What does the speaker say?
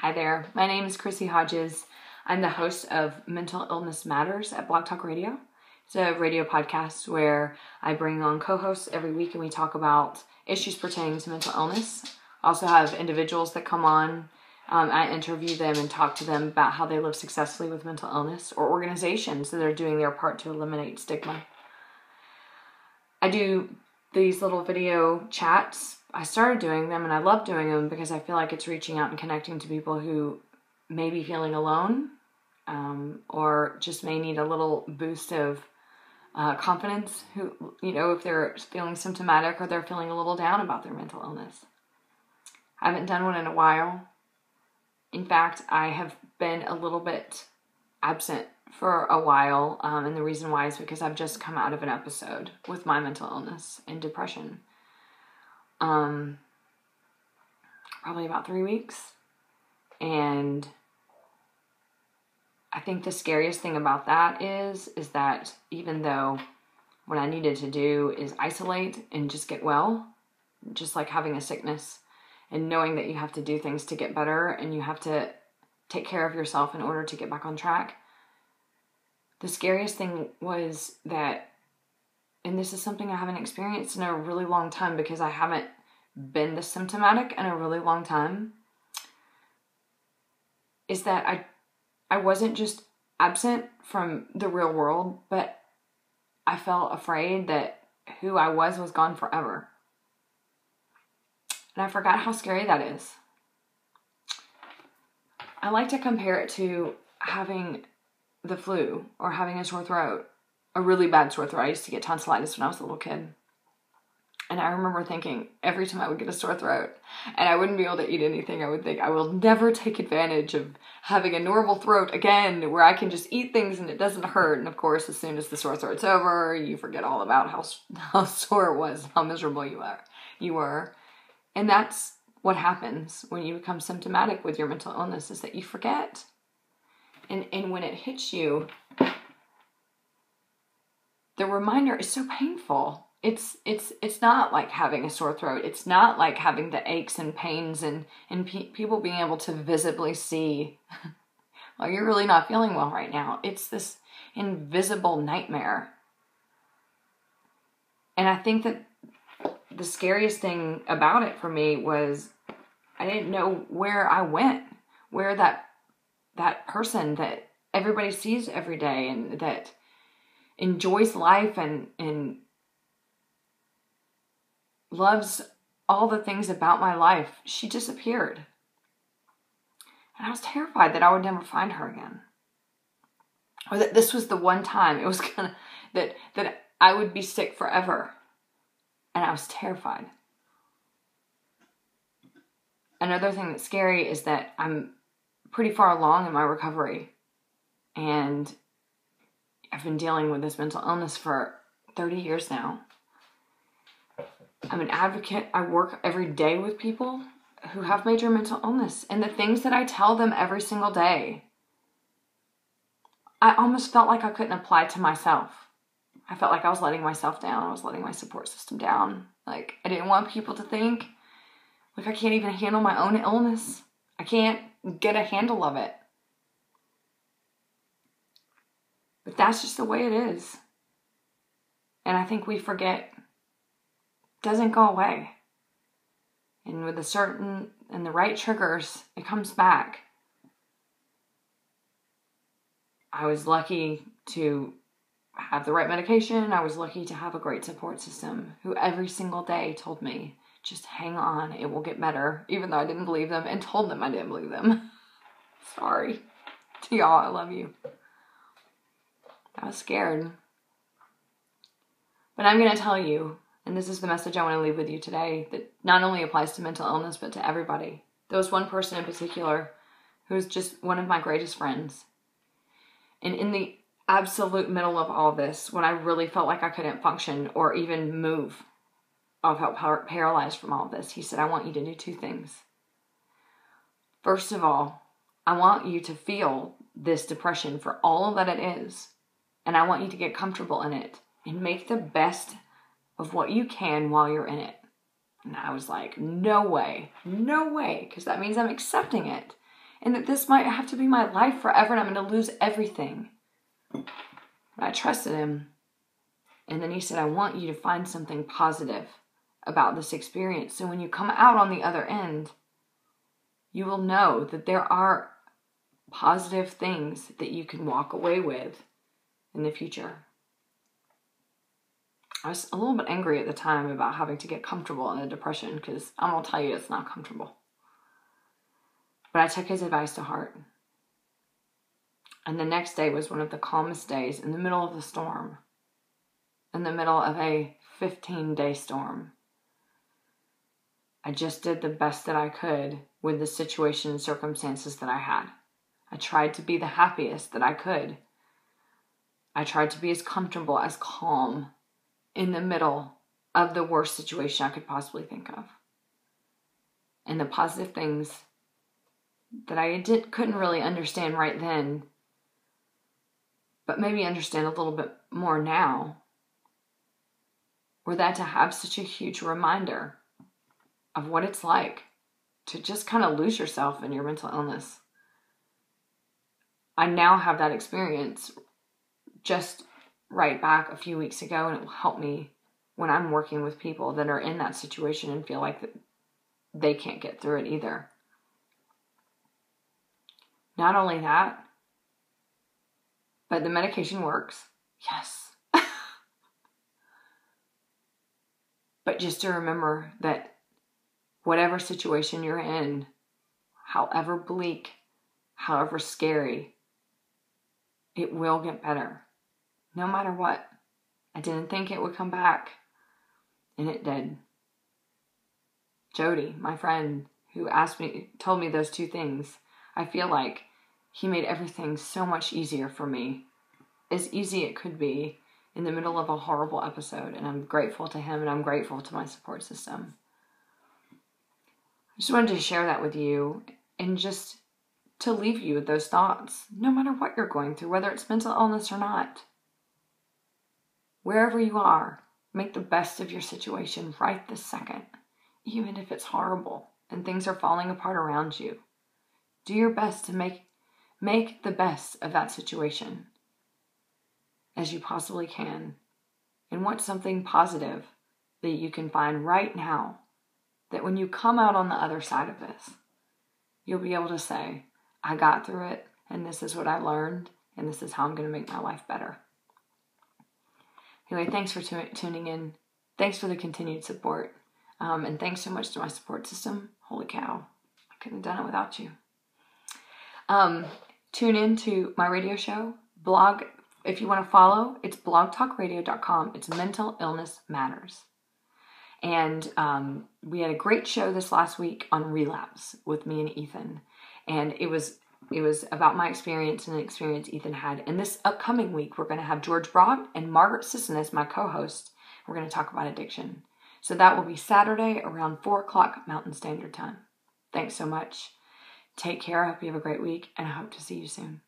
Hi there, my name is Chrissy Hodges. I'm the host of Mental Illness Matters at Blog Talk Radio. It's a radio podcast where I bring on co-hosts every week and we talk about issues pertaining to mental illness. I also have individuals that come on. I interview them and talk to them about how they live successfully with mental illness, or organizations that are doing their part to eliminate stigma. I do these little video chats. I started doing them and I love doing them because I feel like it's reaching out and connecting to people who may be feeling alone, or just may need a little boost of confidence, who, if they're feeling symptomatic or they're feeling a little down about their mental illness. I haven't done one in a while. In fact, I have been a little bit absent for a while, and the reason why is because I've just come out of an episode with my mental illness and depression. Probably about 3 weeks. And I think the scariest thing about that is that even though what I needed to do is isolate and just get well, just like having a sickness, and knowing that you have to do things to get better and you have to take care of yourself in order to get back on track. The scariest thing was that, and this is something I haven't experienced in a really long time because I haven't been this symptomatic in a really long time, is that I wasn't just absent from the real world, but I felt afraid that who I was gone forever. And I forgot how scary that is. I like to compare it to having the flu or having a sore throat, a really bad sore throat. I used to get tonsillitis when I was a little kid. And I remember thinking every time I would get a sore throat and I wouldn't be able to eat anything, I would think I will never take advantage of having a normal throat again where I can just eat things and it doesn't hurt. And of course, as soon as the sore throat's over, you forget all about how sore it was, how miserable you were. And that's what happens when you become symptomatic with your mental illness, is that you forget. And when it hits you, the reminder is so painful. It's not like having a sore throat. It's not like having the aches and pains and people being able to visibly see, well, you're really not feeling well right now. It's this invisible nightmare. And I think that the scariest thing about it for me was I didn't know where I went, where that person that everybody sees every day and that enjoys life and loves all the things about my life, she disappeared. And I was terrified that I would never find her again. Or that this was the one time it was gonna, that I would be sick forever. And I was terrified. Another thing that's scary is that I'm pretty far along in my recovery. And I've been dealing with this mental illness for 30 years now. I'm an advocate. I work every day with people who have major mental illness. And the things that I tell them every single day, I almost felt like I couldn't apply to myself. I felt like I was letting myself down. I was letting my support system down. Like, I didn't want people to think, like, I can't even handle my own illness. I can't get a handle of it. But that's just the way it is. And I think we forget. It doesn't go away. And with the right triggers, it comes back. I was lucky to have the right medication. I was lucky to have a great support system who every single day told me, just hang on, it will get better, even though I didn't believe them and told them I didn't believe them. Sorry to y'all, I love you. I was scared. But I'm going to tell you, and this is the message I want to leave with you today, that not only applies to mental illness, but to everybody. There was one person in particular who was just one of my greatest friends. And in the absolute middle of all this, when I really felt like I couldn't function or even move, I felt paralyzed from all of this, he said, I want you to do 2 things. First of all, I want you to feel this depression for all that it is. And I want you to get comfortable in it and make the best of what you can while you're in it. And I was like, no way, because that means I'm accepting it. and that this might have to be my life forever and I'm going to lose everything. But I trusted him. And then he said, I want you to find something positive about this experience. So when you come out on the other end, you will know that there are positive things that you can walk away with in the future. I was a little bit angry at the time about having to get comfortable in a depression, because I'm going to tell you it's not comfortable. But I took his advice to heart. And the next day was one of the calmest days in the middle of the storm. In the middle of a 15-day storm. I just did the best that I could with the situation and circumstances that I had. I tried to be the happiest that I could. I tried to be as comfortable, as calm in the middle of the worst situation I could possibly think of. And the positive things that I couldn't really understand right then, but maybe understand a little bit more now, were that to have such a huge reminder of what it's like to just kind of lose yourself in your mental illness. I now have that experience just right back a few weeks ago, and it will help me when I'm working with people that are in that situation and feel like that they can't get through it either. Not only that, but the medication works. Yes. But just to remember that whatever situation you're in, however bleak, however scary, it will get better. No matter what. I didn't think it would come back, and it did. Jody, my friend who told me those two things, I feel like he made everything so much easier for me. As easy it could be in the middle of a horrible episode, and I'm grateful to him, and I'm grateful to my support system. I just wanted to share that with you, and just to leave you with those thoughts, no matter what you're going through, whether it's mental illness or not. Wherever you are, make the best of your situation right this second, even if it's horrible and things are falling apart around you. Do your best to make the best of that situation as you possibly can, and want something positive that you can find right now, that when you come out on the other side of this, you'll be able to say, I got through it, and this is what I learned, and this is how I'm going to make my life better. Anyway, thanks for tuning in. Thanks for the continued support. And thanks so much to my support system. Holy cow, I couldn't have done it without you. Tune in to my radio show, blog. If you want to follow, it's blogtalkradio.com. It's Mental Illness Matters. And we had a great show this last week on relapse with me and Ethan. And it was about my experience and the experience Ethan had. And this upcoming week, we're going to have George Broad and Margaret Sisson as my co-host. We're going to talk about addiction. So that will be Saturday around 4 o'clock Mountain Standard Time. Thanks so much. Take care. I hope you have a great week, and I hope to see you soon.